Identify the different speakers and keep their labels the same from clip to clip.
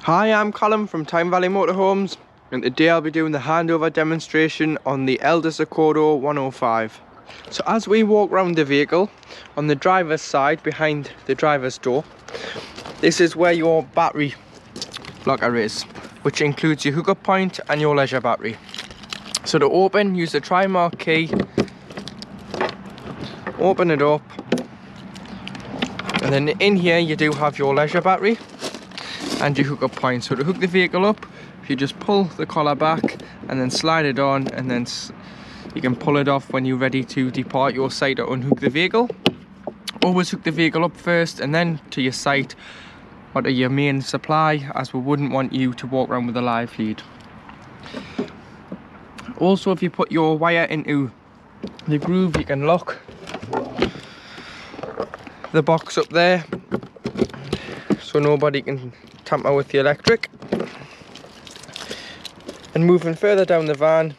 Speaker 1: Hi, I'm Callum from Tyne Valley Motorhomes, and today I'll be doing the handover demonstration on the Elddis Accordo 105. So as we walk around the vehicle, on the driver's side behind the driver's door, this is where your battery locker is, which includes your hookup point and your leisure battery. So to open, use the tri-mark key, open it up, and then in here you do have your leisure battery and your hookup point. So to hook the vehicle up, if you just pull the collar back and then slide it on, and then you can pull it off when you're ready to depart your site or unhook the vehicle. Always hook the vehicle up first and then to your site or to your main supply, as we wouldn't want you to walk around with a live lead. Also, if you put your wire into the groove, you can lock the box up there so nobody can tamper with the electric. And moving further down the van,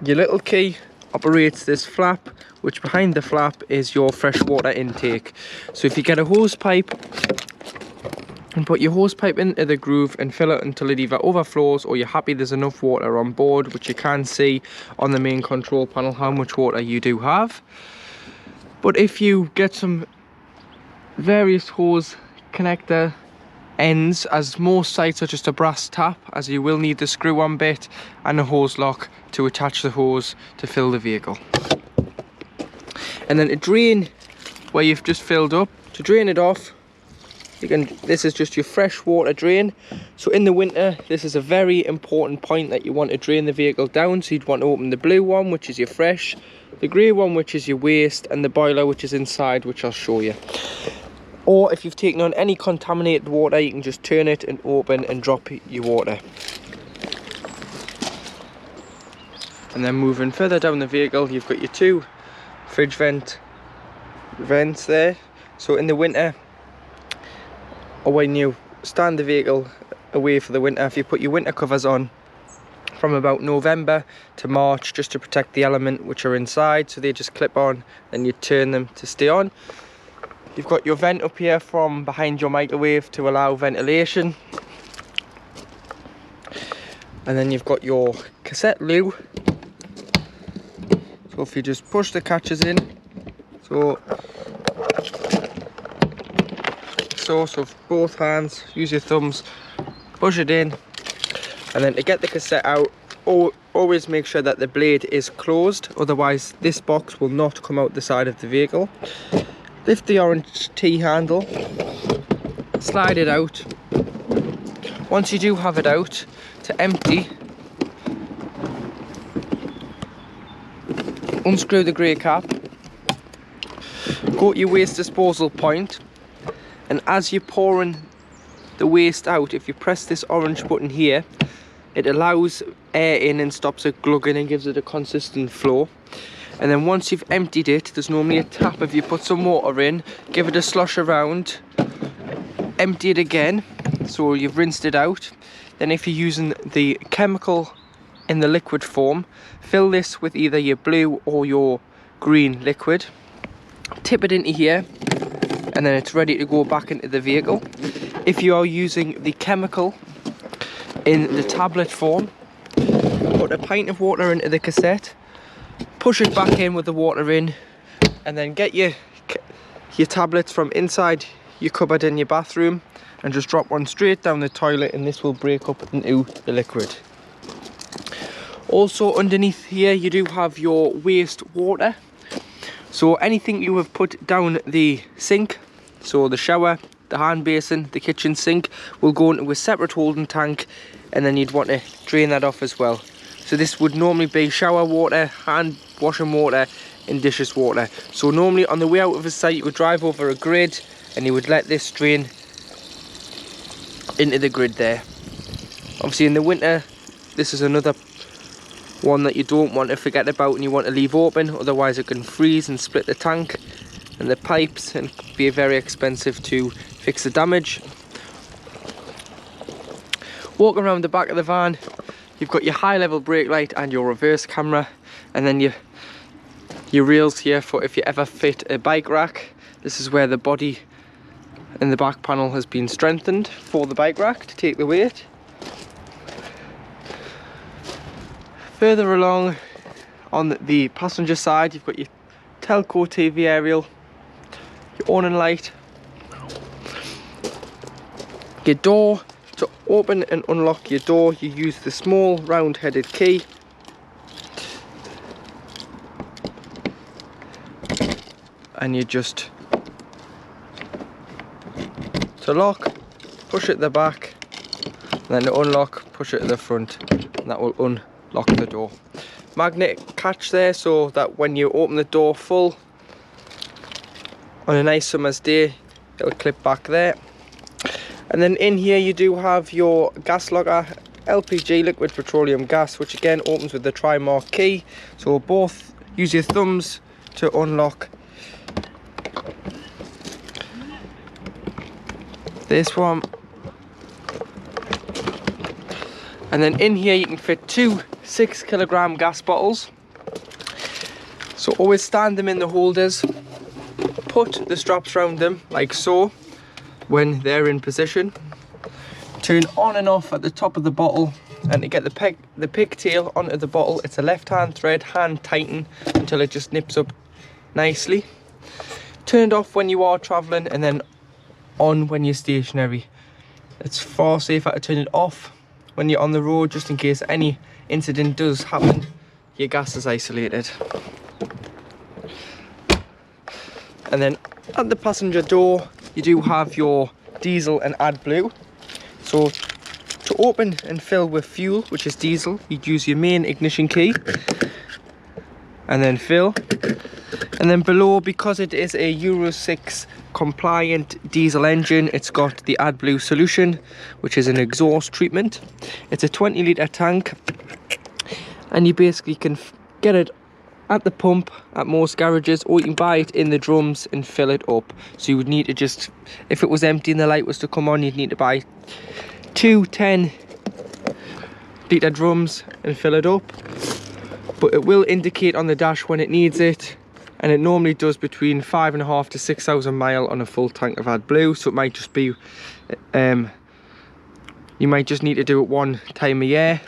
Speaker 1: your little key operates this flap, which behind the flap is your fresh water intake. So if you get a hose pipe and put your hose pipe into the groove and fill it until it either overflows or you're happy there's enough water on board, which you can see on the main control panel how much water you do have. But if you get some various hose connector ends, as most sites are just a brass tap, as you will need the screw on bit and a hose lock to attach the hose to fill the vehicle. And then to drain where you've just filled up, to drain it off, this is just your fresh water drain. So in the winter, this is a very important point that you want to drain the vehicle down. So you'd want to open the blue one, which is your fresh, the grey one, which is your waste, and the boiler, which is inside, which I'll show you. Or if you've taken on any contaminated water, you can just turn it and open and drop your water. And then moving further down the vehicle, you've got your two fridge vents there. So in the winter, or when you stand the vehicle away for the winter, if you put your winter covers on from about November to March, just to protect the element which are inside, so they just clip on, then you turn them to stay on. You've got your vent up here from behind your microwave to allow ventilation. And then you've got your cassette loo. So if you just push the catches in, so both hands, use your thumbs, push it in. And then to get the cassette out, always make sure that the blade is closed, otherwise this box will not come out the side of the vehicle. Lift the orange T handle, slide it out. Once you do have it out, to empty, unscrew the grey cap, go to your waste disposal point, and as you're pouring the waste out, if you press this orange button here, it allows air in and stops it glugging and gives it a consistent flow. And then once you've emptied it, there's normally a tap. If you put some water in, give it a slosh around, empty it again, so you've rinsed it out. Then if you're using the chemical in the liquid form, fill this with either your blue or your green liquid, tip it into here, and then it's ready to go back into the vehicle. If you are using the chemical in the tablet form, put a pint of water into the cassette, push it back in with the water in, and then get your tablets from inside your cupboard in your bathroom and just drop one straight down the toilet, and this will break up into the liquid. Also underneath here you do have your waste water. So anything you have put down the sink, so the shower, the hand basin, the kitchen sink, will go into a separate holding tank, and then you'd want to drain that off as well. So this would normally be shower water, hand washing water, and dishes water. So normally on the way out of a site, you would drive over a grid and you would let this drain into the grid there. Obviously in the winter, this is another one that you don't want to forget about and you want to leave open, otherwise it can freeze and split the tank and the pipes and be very expensive to fix the damage. Walk around the back of the van, you've got your high level brake light and your reverse camera, and then your rails here for if you ever fit a bike rack. This is where the body and the back panel has been strengthened for the bike rack to take the weight. Further along on the passenger side, you've got your telco TV aerial, your awning light, your door. To open and unlock your door, you use the small round-headed key, and you just, to lock, push it at the back, and then to unlock, push it at the front, and that will unlock the door. Magnet catch there, so that when you open the door full on a nice summer's day, it'll clip back there. And then in here you do have your gas locker, LPG, liquid petroleum gas, which again opens with the tri-mark key. So both use your thumbs to unlock this one. And then in here you can fit 2 6-kilogram gas bottles. So always stand them in the holders, put the straps around them like so. When they're in position, turn on and off at the top of the bottle, and to get the pigtail onto the bottle, it's a left hand thread, hand tighten until it just nips up nicely. Turn it off when you are traveling, and then on when you're stationary. It's far safer to turn it off when you're on the road, just in case any incident does happen, your gas is isolated. And then at the passenger door, you do have your diesel and AdBlue. So to open and fill with fuel, which is diesel, you'd use your main ignition key and then fill. And then below, because it is a Euro 6 compliant diesel engine, it's got the AdBlue solution, which is an exhaust treatment. It's a 20-litre tank, and you basically can get it at the pump at most garages, or you can buy it in the drums and fill it up. So you would need to just, if it was empty and the light was to come on, you'd need to buy 2 10-litre drums and fill it up. But it will indicate on the dash when it needs it, and it normally does between 5,500 to 6,000 miles on a full tank of AdBlue. So it might just be you might just need to do it one time a year.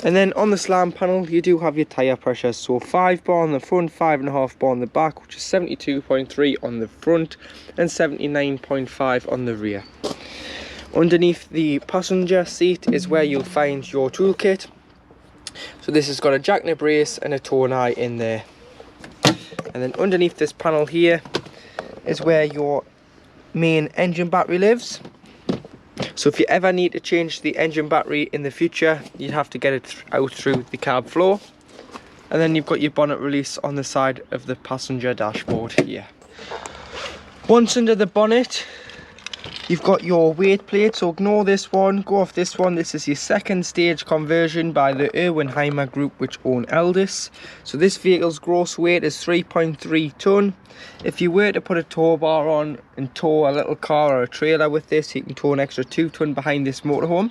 Speaker 1: And then on the slam panel, you do have your tyre pressure. So 5 bar on the front, 5.5 bar on the back, which is 72.3 on the front and 79.5 on the rear. Underneath the passenger seat is where you'll find your toolkit. So this has got a jackknip brace and a tone eye in there. And then underneath this panel here is where your main engine battery lives. So if you ever need to change the engine battery in the future, you'd have to get it out through the cab floor. And then you've got your bonnet release on the side of the passenger dashboard here. Once under the bonnet, you've got your weight plate, so ignore this one, go off this one. This is your second stage conversion by the Erwin Group, which own Elldis. So this vehicle's gross weight is 3.3 tonne. If you were to put a tow bar on and tow a little car or a trailer with this, you can tow an extra 2 tonne behind this motorhome.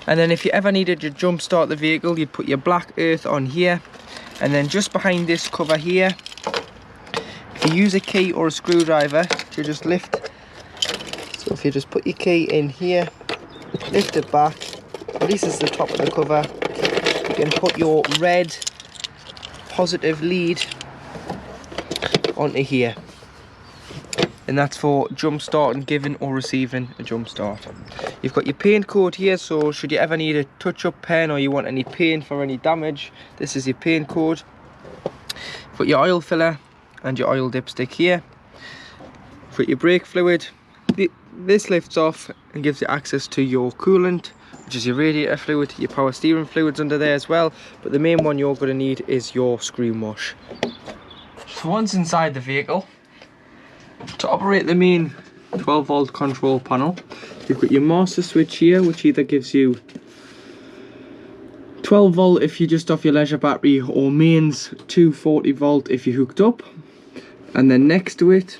Speaker 1: And then if you ever needed to jump start the vehicle, you'd put your black earth on here, and then just behind this cover here, if you use a key or a screwdriver to just lift, so if you just put your key in here, lift it back, releases the top of the cover, you can put your red positive lead onto here, and that's for jump starting, giving or receiving a jump start. You've got your paint code here, so should you ever need a touch-up pen or you want any paint for any damage, this is your paint code. You've got your oil filler and your oil dipstick here. For your brake fluid, this lifts off and gives you access to your coolant, which is your radiator fluid. Your power steering fluid's under there as well, but the main one you're going to need is your screen wash. So once inside the vehicle, to operate the main 12-volt control panel, you've got your master switch here, which either gives you 12 volt if you're just off your leisure battery, or mains 240 volt if you're hooked up. And then next to it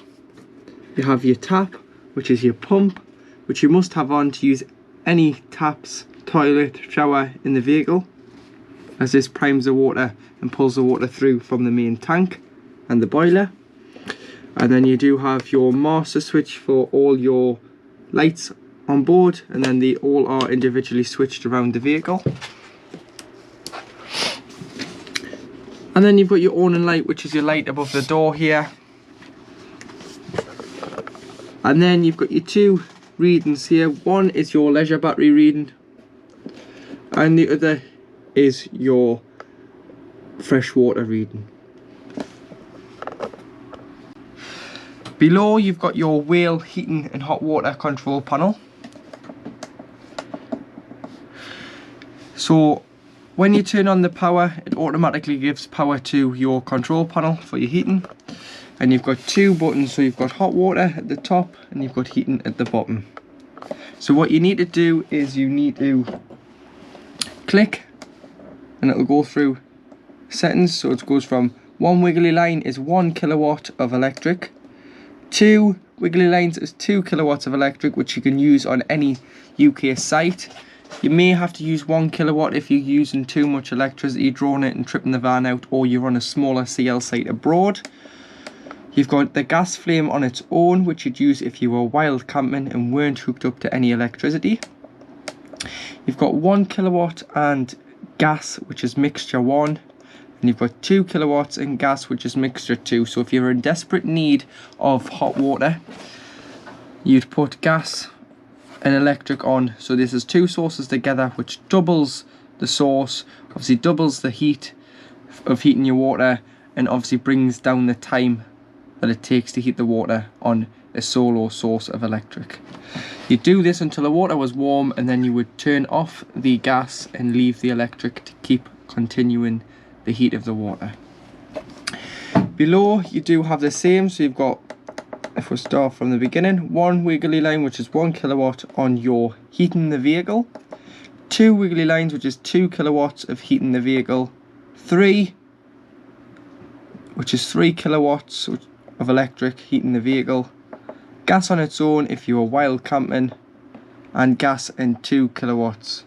Speaker 1: you have your tap, which is your pump, which you must have on to use any taps, toilet, shower in the vehicle, as this primes the water and pulls the water through from the main tank and the boiler. And then you do have your master switch for all your lights on board, and then they all are individually switched around the vehicle. And then you've got your awning light, which is your light above the door here. And then you've got your two readings here. One is your leisure battery reading, and the other is your freshwater reading. Below you've got your wheel heating and hot water control panel. So when you turn on the power, it automatically gives power to your control panel for your heating. And you've got two buttons, so you've got hot water at the top and you've got heating at the bottom. So what you need to do is you need to click and it'll go through settings. So it goes from one wiggly line is 1 kilowatt of electric, 2 wiggly lines is 2 kilowatts of electric, which you can use on any UK site. You may have to use 1 kilowatt if you're using too much electricity, drawing it and tripping the van out, or you're on a smaller CL site abroad. You've got the gas flame on its own, which you'd use if you were wild camping and weren't hooked up to any electricity. You've got 1 kilowatt and gas, which is mixture 1. And you've got 2 kilowatts and gas, which is mixture 2. So if you're in desperate need of hot water, you'd put gas and electric on. So this is two sources together, which doubles the source, obviously doubles the heat of heating your water, and obviously brings down the time that it takes to heat the water on a solo source of electric. You do this until the water was warm, and then you would turn off the gas and leave the electric to keep continuing the heat of the water. Below you do have the same, so you've got, if we start from the beginning, 1 wiggly line, which is 1 kilowatt on your heating the vehicle, 2 wiggly lines, which is 2 kilowatts of heating the vehicle, 3, which is 3 kilowatts of electric heating the vehicle, gas on its own if you were wild camping, and gas and 2 kilowatts,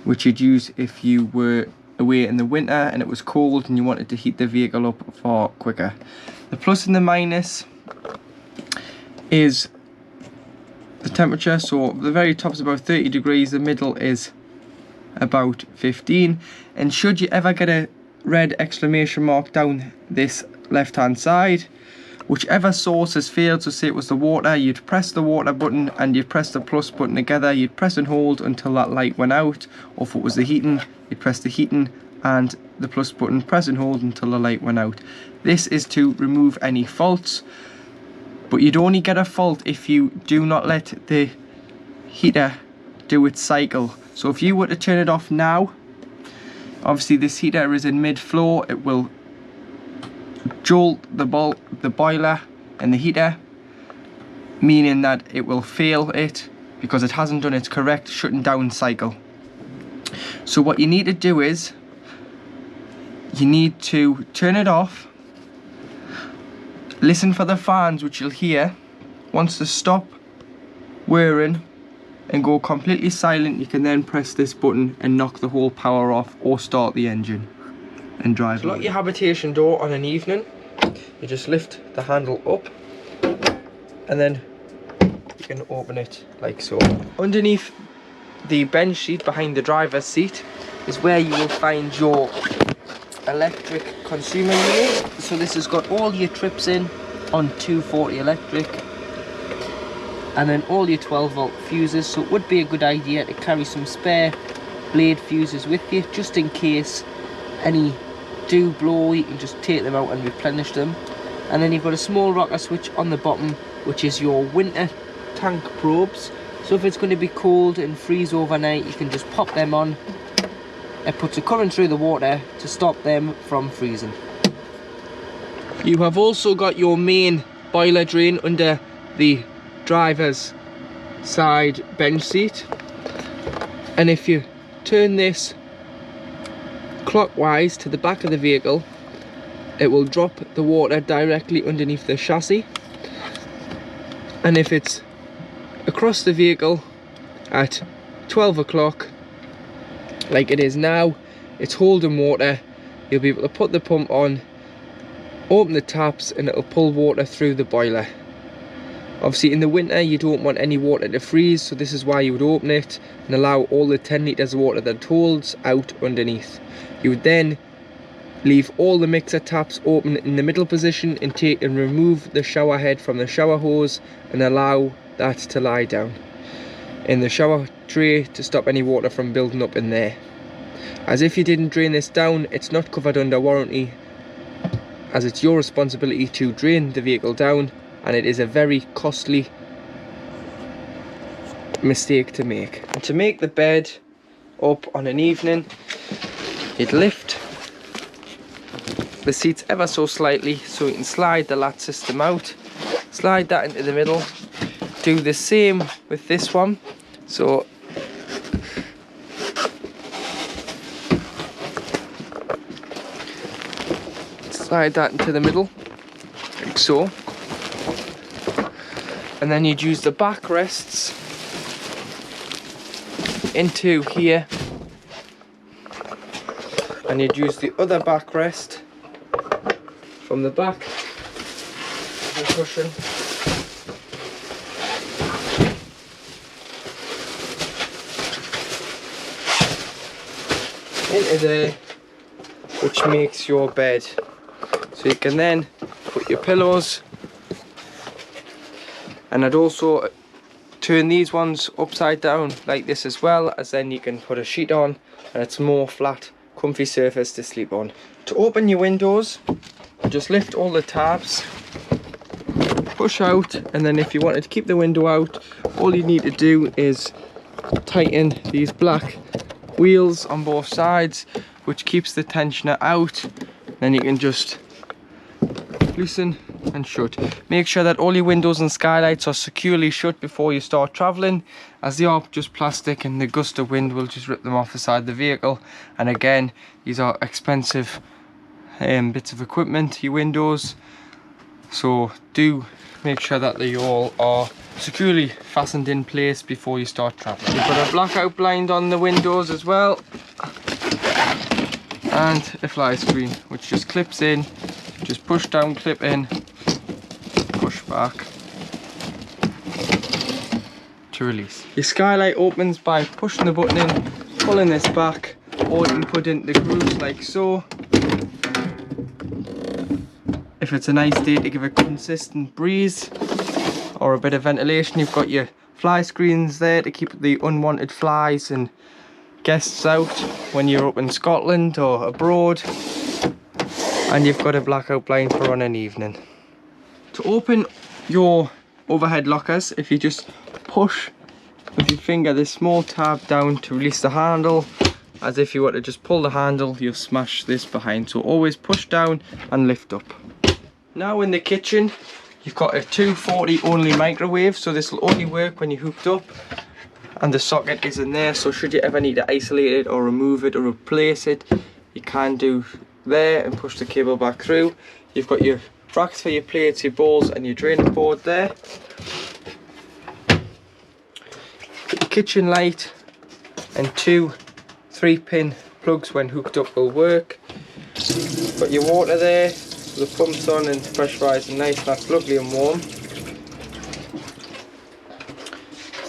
Speaker 1: which you'd use if you were away in the winter and it was cold and you wanted to heat the vehicle up far quicker. The plus and the minus is the temperature. So the very top is about 30 degrees, the middle is about 15, and should you ever get a red exclamation mark down this left hand side, whichever source has failed, so say it was the water, you'd press the water button and you'd press the plus button together, you'd press and hold until that light went out. Or if it was the heating, you'd press the heating and the plus button, press and hold until the light went out. This is to remove any faults, but you'd only get a fault if you do not let the heater do its cycle. So if you were to turn it off now, obviously this heater is in mid-flow, it will jolt the boiler and the heater, meaning that it will fail it because it hasn't done its correct shutting down cycle. So what you need to do is you need to turn it off, listen for the fans, which you'll hear. Once they stop whirring and go completely silent, you can then press this button and knock the whole power off or start the engine and drive. So lock your habitation door on an evening, you just lift the handle up and then you can open it like so. Underneath the bench seat behind the driver's seat is where you will find your electric consumer unit. So this has got all your trips in on 240 electric and then all your 12 volt fuses. So it would be a good idea to carry some spare blade fuses with you just in case any do blow. You can just take them out and replenish them. And then you've got a small rocker switch on the bottom, which is your winter tank probes. So if it's going to be cold and freeze overnight, you can just pop them on. It puts a current through the water to stop them from freezing. You have also got your main boiler drain under the driver's side bench seat, and if you turn this clockwise to the back of the vehicle, it will drop the water directly underneath the chassis. And if it's across the vehicle at 12 o'clock like it is now, it's holding water, you'll be able to put the pump on open the taps and it'll pull water through the boiler. Obviously in the winter you don't want any water to freeze, so this is why you would open it and allow all the 10 litres of water that it holds out underneath. You would then leave all the mixer taps open in the middle position and remove the shower head from the shower hose and allow that to lie down in the shower tray to stop any water from building up in there. As if you didn't drain this down, it's not covered under warranty, as it's your responsibility to drain the vehicle down, and it is a very costly mistake to make. And to make the bed up on an evening, you'd lift the seats ever so slightly so you can slide the latch system out, slide that into the middle. Do the same with this one, so slide that into the middle like so, and then you'd use the backrests into here, and you'd use the other backrest from the back of the cushion into there, which makes your bed. So you can then put your pillows, and I'd also turn these ones upside down like this as well, as then you can put a sheet on and it's more flat, comfy surface to sleep on. To open your windows, just lift all the tabs, push out, and then if you wanted to keep the window out, all you need to do is tighten these black wheels on both sides, which keeps the tensioner out. Then you can just loosen and shut. Make sure that all your windows and skylights are securely shut before you start traveling, as they are just plastic and the gust of wind will just rip them off the side of the vehicle. And again, these are expensive bits of equipment, your windows, so do make sure that they all are securely fastened in place before you start traveling. You've got a blackout blind on the windows as well, and a fly screen which just clips in. Just push down, clip in, push back to release. Your skylight opens by pushing the button in, pulling this back, or you can put it into grooves like so. If it's a nice day to give a consistent breeze or a bit of ventilation, you've got your fly screens there to keep the unwanted flies and guests out when you're up in Scotland or abroad. And you've got a blackout blind for on an evening. To open your overhead lockers, if you just push with your finger this small tab down to release the handle, as if you were to just pull the handle, you'll smash this behind. So always push down and lift up. Now in the kitchen, you've got a 240 only microwave, so this will only work when you're hooked up and the socket is in there. So should you ever need to isolate it or remove it or replace it, you can do there and push the cable back through. You've got your racks for your plates, your bowls and your draining board there. Your kitchen light and two 3-pin plugs when hooked up will work. Got your water there, the pump's on and pressurised and nice, that's lovely and warm.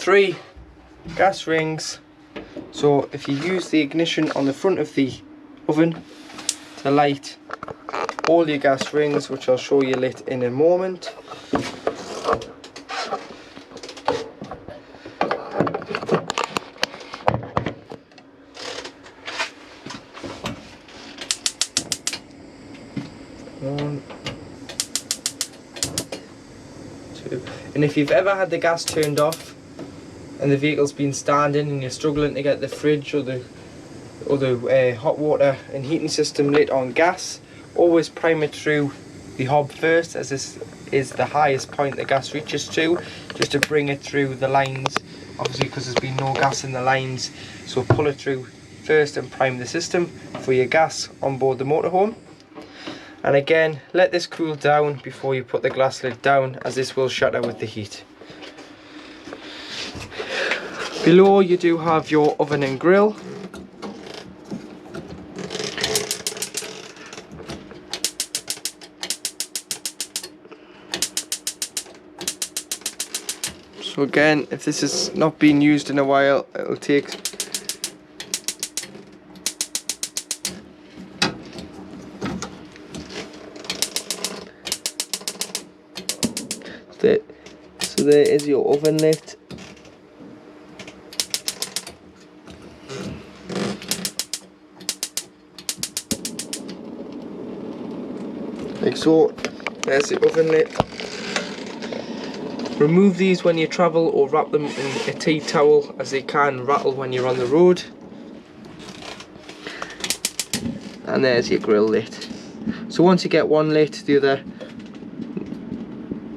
Speaker 1: 3 gas rings, so if you use the ignition on the front of the oven to light all your gas rings, which I'll show you lit in a moment. One, two. And if you've ever had the gas turned off and the vehicle's been standing and you're struggling to get the fridge or the hot water and heating system lit on gas, always prime it through the hob first, as this is the highest point the gas reaches to, just to bring it through the lines, obviously because there's been no gas in the lines. So pull it through first and prime the system for your gas on board the motorhome. And again, let this cool down before you put the glass lid down, as this will shatter with the heat. Below you do have your oven and grill. So again, if this has not been used in a while, it'll take so there is your oven lid. Like so. There's the oven lid. Remove these when you travel or wrap them in a tea towel, as they can rattle when you're on the road. And there's your grill lid. So once you get one lit, the other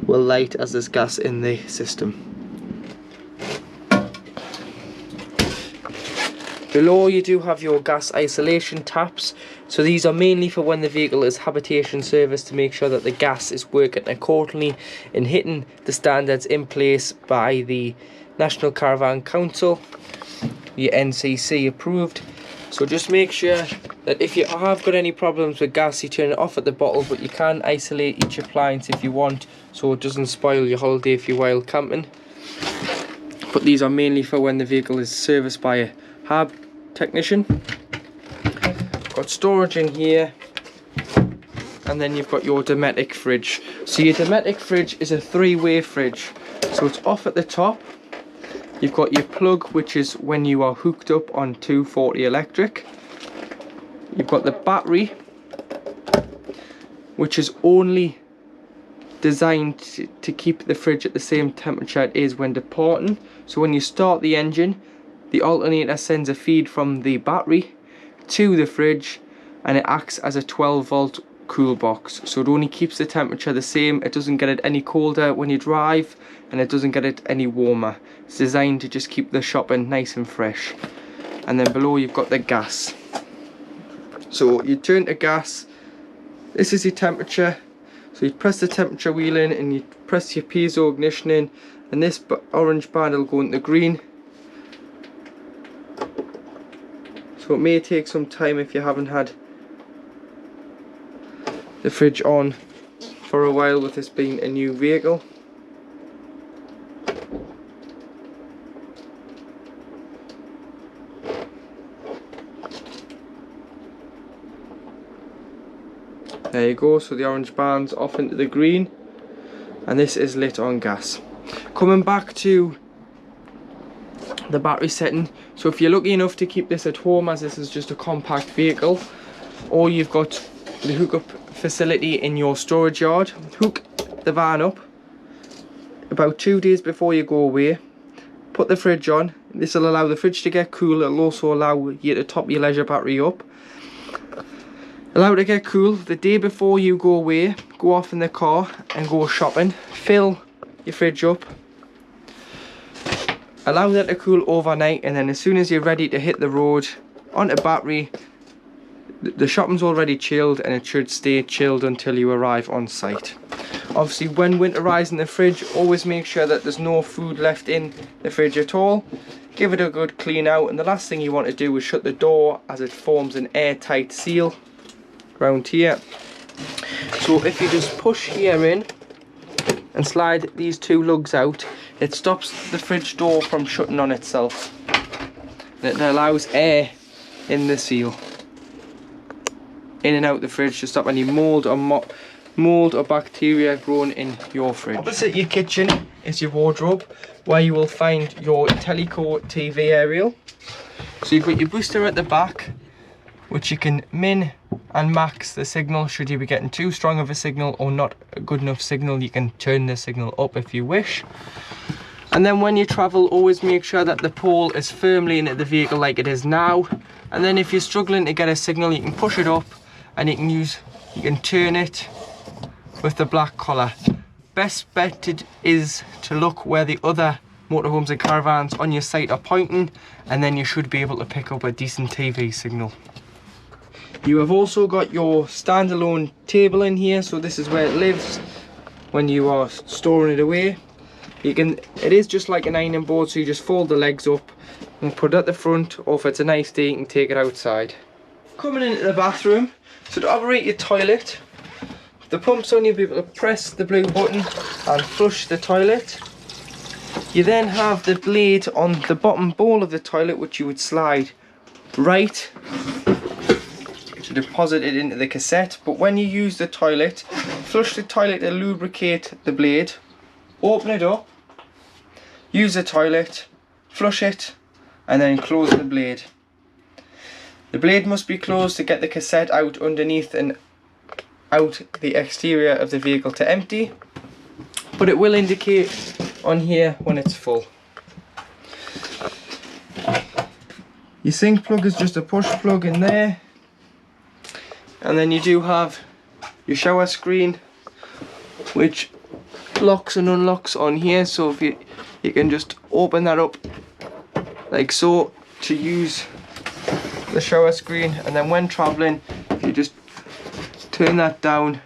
Speaker 1: will light as there's gas in the system. Below you do have your gas isolation taps. So these are mainly for when the vehicle is habitation service, to make sure that the gas is working accordingly and hitting the standards in place by the National Caravan Council, your NCC approved. So just make sure that if you have got any problems with gas, you turn it off at the bottle, but you can isolate each appliance if you want, so it doesn't spoil your holiday if you're while camping. But these are mainly for when the vehicle is serviced by a hab technician. Got storage in here, and then you've got your Dometic fridge. So your Dometic fridge is a three-way fridge. So it's off at the top. You've got your plug, which is when you are hooked up on 240 electric. You've got the battery, which is only designed to keep the fridge at the same temperature it is when departing. So when you start the engine, the alternator sends a feed from the battery to the fridge, and it acts as a 12-volt cool box. So it only keeps the temperature the same. It doesn't get it any colder when you drive, and it doesn't get it any warmer. It's designed to just keep the shopping nice and fresh. And then below you've got the gas. So you turn to gas. This is your temperature. So you press the temperature wheel in, and you press your piezo ignition in, and this orange band will go into green. So it may take some time if you haven't had the fridge on for a while, with this being a new vehicle. There you go, so the orange band's off into the green, and this is lit on gas. Coming back to the battery setting, so if you're lucky enough to keep this at home, as this is just a compact vehicle, or you've got the hookup facility in your storage yard, hook the van up about 2 days before you go away, put the fridge on. This will allow the fridge to get cool. It'll also allow you to top your leisure battery up. Allow it to get cool. The day before you go away, go off in the car and go shopping. Fill your fridge up. Allow that to cool overnight, and then as soon as you're ready to hit the road, onto battery, the shopping's already chilled, and it should stay chilled until you arrive on site. Obviously, when winterizing the fridge, always make sure that there's no food left in the fridge at all. Give it a good clean out, and the last thing you want to do is shut the door, as it forms an airtight seal around here. So if you just push here in and slide these two lugs out, it stops the fridge door from shutting on itself. And it allows air in the seal, in and out the fridge, to stop any mould or bacteria growing in your fridge. Opposite your kitchen is your wardrobe, where you will find your Teleco TV aerial. So you've got your booster at the back, which you can min and max the signal. Should you be getting too strong of a signal or not a good enough signal, you can turn the signal up if you wish. And then when you travel, always make sure that the pole is firmly into the vehicle like it is now. And then if you're struggling to get a signal, you can push it up, and you can turn it with the black collar. Best bet is to look where the other motorhomes and caravans on your site are pointing, and then you should be able to pick up a decent TV signal. You have also got your standalone table in here, so this is where it lives when you are storing it away. It is just like an ironing board, so you just fold the legs up and put it at the front, or if it's a nice day, you can take it outside. Coming into the bathroom, so to operate your toilet, the pump's on, you'll be able to press the blue button and flush the toilet. You then have the blade on the bottom bowl of the toilet, which you would slide right to deposit it into the cassette. But when you use the toilet, flush the toilet to lubricate the blade, open it up, use the toilet, flush it, and then close the blade. The blade must be closed to get the cassette out underneath and out the exterior of the vehicle to empty, but it will indicate on here when it's full. Your sink plug is just a push plug in there, and then you do have your shower screen, which locks and unlocks on here. So if you can just open that up like so to use the shower screen, and then when traveling you just turn that down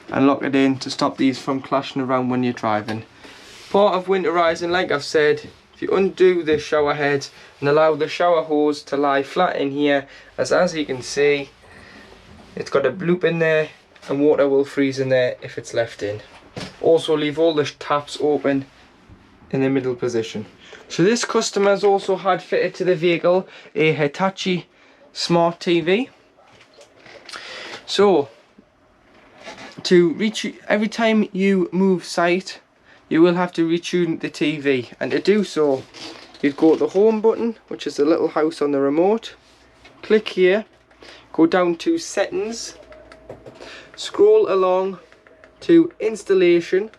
Speaker 1: and lock it in to stop these from clashing around when you're driving. Part of winterizing, like I've said, if you undo the shower head and allow the shower hose to lie flat in here, as you can see, it's got a bloop in there and water will freeze in there if it's left in. Also leave all the taps open in the middle position. So this customer has also had fitted to the vehicle a Hitachi smart TV. So to reach, every time you move site, you will have to retune the TV, and to do so you'd go to the home button, which is the little house on the remote, click here, go down to settings, scroll along to installation,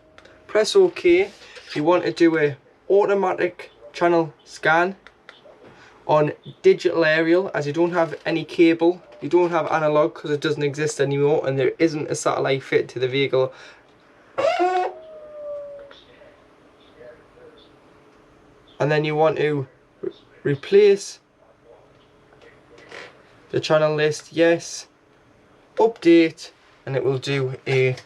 Speaker 1: press OK. You want to do a automatic channel scan on digital aerial, as you don't have any cable, you don't have analog because it doesn't exist anymore, and there isn't a satellite fit to the vehicle. And then you want to replace the channel list, yes, update, and it will do a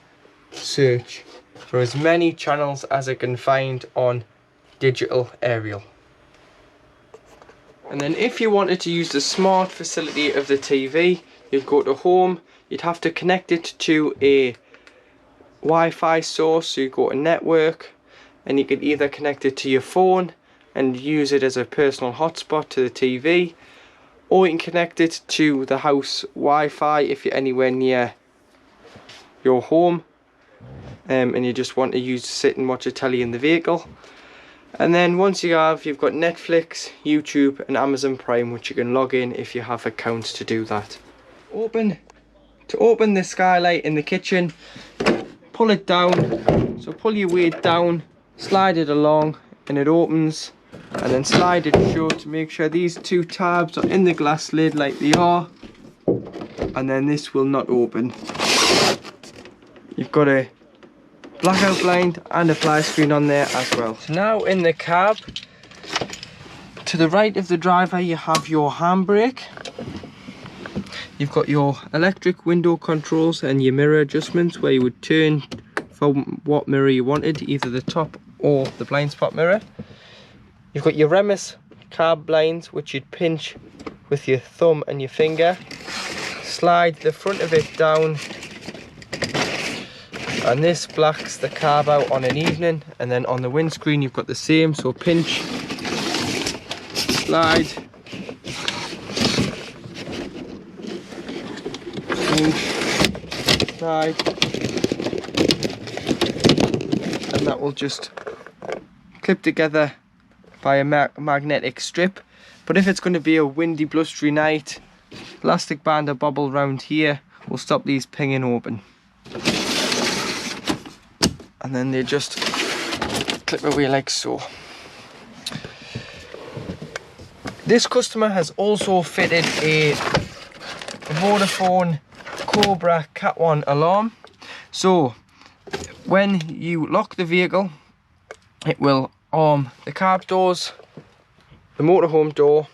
Speaker 1: search for as many channels as it can find on digital aerial. And then if you wanted to use the smart facility of the TV, you'd go to home, you'd have to connect it to a Wi-Fi source, so you go to network, and you could either connect it to your phone and use it as a personal hotspot to the TV, or you can connect it to the house Wi-Fi if you're anywhere near your home and you just want to sit and watch a telly in the vehicle. And then once you've got Netflix, YouTube and Amazon Prime, which you can log in if you have accounts to do that. To open the skylight in the kitchen, pull it down, so pull your weight down, slide it along and it opens, and then slide it shut to make sure these two tabs are in the glass lid like they are, and then this will not open. You've got a blackout blind and a fly screen on there as well. So now in the cab, to the right of the driver you have your handbrake. You've got your electric window controls and your mirror adjustments, where you would turn for what mirror you wanted, either the top or the blind spot mirror. You've got your Remus cab blinds, which you'd pinch with your thumb and your finger, slide the front of it down, and this blacks the carb out on an evening. And then on the windscreen you've got the same, so pinch, slide, pinch, slide, and that will just clip together by a magnetic strip. But if it's going to be a windy, blustery night, elastic band or bobble round here will stop these pinging open, and then they just clip away like so. This customer has also fitted a Vodafone Cobra Cat 1 alarm, so when you lock the vehicle it will arm the cab doors, the motorhome door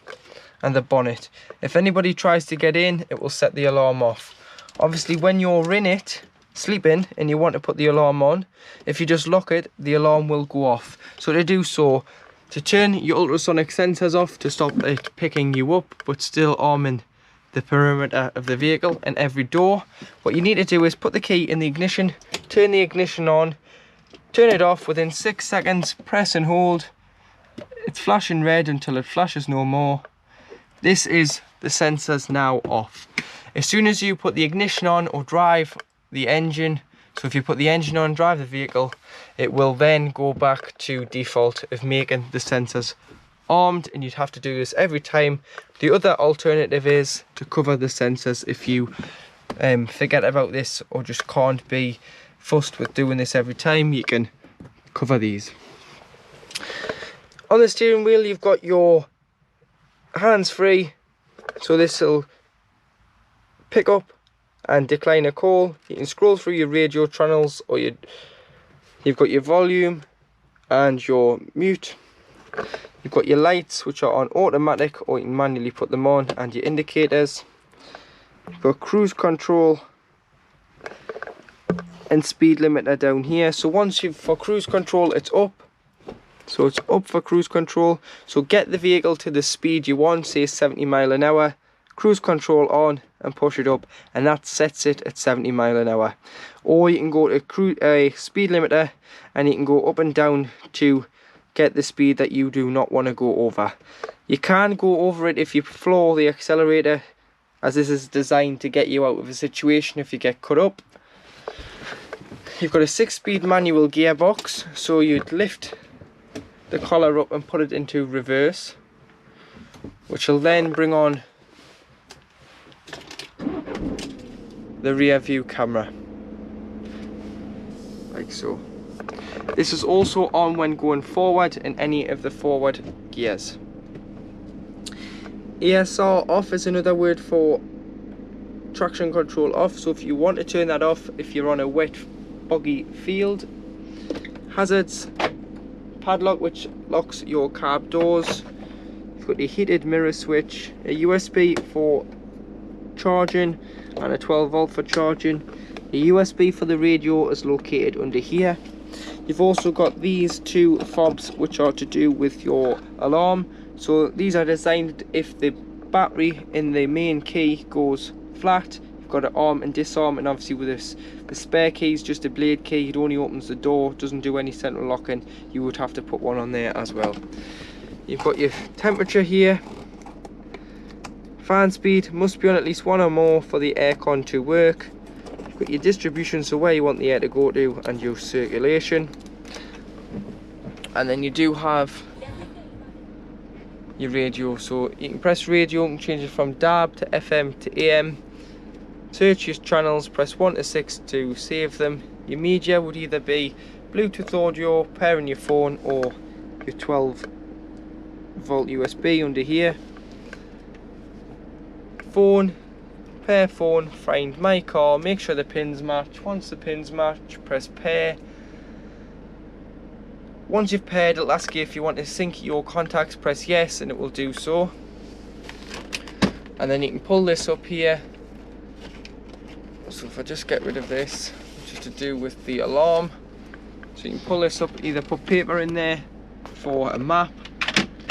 Speaker 1: and the bonnet. If anybody tries to get in, it will set the alarm off. Obviously when you're in it sleeping and you want to put the alarm on, if you just lock it, the alarm will go off. So to do so, to turn your ultrasonic sensors off to stop it picking you up but still arming the perimeter of the vehicle and every door, what you need to do is put the key in the ignition, turn the ignition on, turn it off within 6 seconds, press and hold. It's flashing red until it flashes no more. This is the sensors now off. As soon as you put the ignition on or drive the engine, so if you put the engine on, drive the vehicle, it will then go back to default of making the sensors armed, and you'd have to do this every time. The other alternative is to cover the sensors if you forget about this or just can't be fussed with doing this every time. You can cover these. On the steering wheel you've got your hands free, so this will pick up and decline a call. You can scroll through your radio channels, or you've got your volume and your mute. You've got your lights, which are on automatic, or you can manually put them on, and your indicators. You've got cruise control and speed limiter down here. So once for cruise control, it's up. So it's up for cruise control. So get the vehicle to the speed you want, say 70 mile an hour. Cruise control on and push it up, and that sets it at 70 mile an hour. Or you can go to speed limiter, and you can go up and down to get the speed that you do not want to go over. You can go over it if you floor the accelerator, as this is designed to get you out of a situation if you get cut up. You've got a 6-speed manual gearbox, so you'd lift the collar up and put it into reverse, which will then bring on the rear view camera, like so. This is also on when going forward in any of the forward gears. ESR off is another word for traction control off, so if you want to turn that off if you're on a wet boggy field. Hazards, padlock which locks your cab doors. You've got a heated mirror switch, a USB for charging and a 12 volt for charging. The USB for the radio is located under here. You've also got these two fobs which are to do with your alarm. So these are designed if the battery in the main key goes flat, you've got to arm and disarm, and obviously with this, the spare key is just a blade key. It only opens the door, doesn't do any central locking. You would have to put one on there as well. You've got your temperature here. Fan speed must be on at least 1 or more for the aircon to work. You've got your distribution, so where you want the air to go to, and your circulation. And then you do have your radio, so you can press radio and change it from DAB to FM to AM. Search your channels, press 1 to 6 to save them. Your media would either be Bluetooth audio, pairing your phone, or your 12 volt USB under here. Phone, pair phone, find my car, make sure the pins match. Once the pins match, press pair. Once you've paired, it'll ask you if you want to sync your contacts, press yes and it will do so. And then you can pull this up here. So if I just get rid of this, which is to do with the alarm. So you can pull this up, either put paper in there for a map,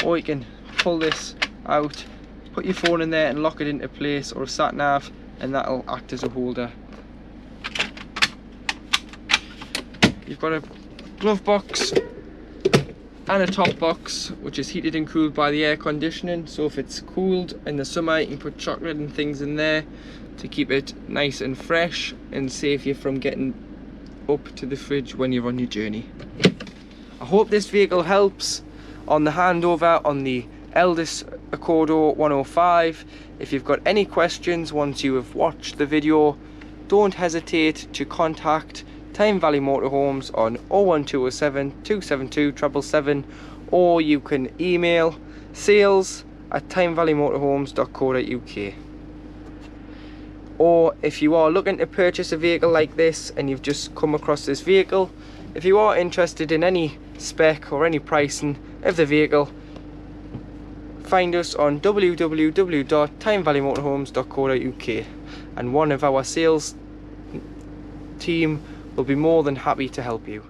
Speaker 1: or you can pull this out, put your phone in there and lock it into place, or a sat nav, and that'll act as a holder. You've got a glove box and a top box which is heated and cooled by the air conditioning, so if it's cooled in the summer you can put chocolate and things in there to keep it nice and fresh and save you from getting up to the fridge when you're on your journey. I hope this vehicle helps on the handover on the Elddis Accordo 105. If you've got any questions once you have watched the video, don't hesitate to contact Tyne Valley Motorhomes on 01207 272 777, or you can email sales@tynevalleymotorhomes.co.uk. Or if you are looking to purchase a vehicle like this and you've just come across this vehicle, if you are interested in any spec or any pricing of the vehicle, find us on www.tynevalleymotorhomes.co.uk, and one of our sales team will be more than happy to help you.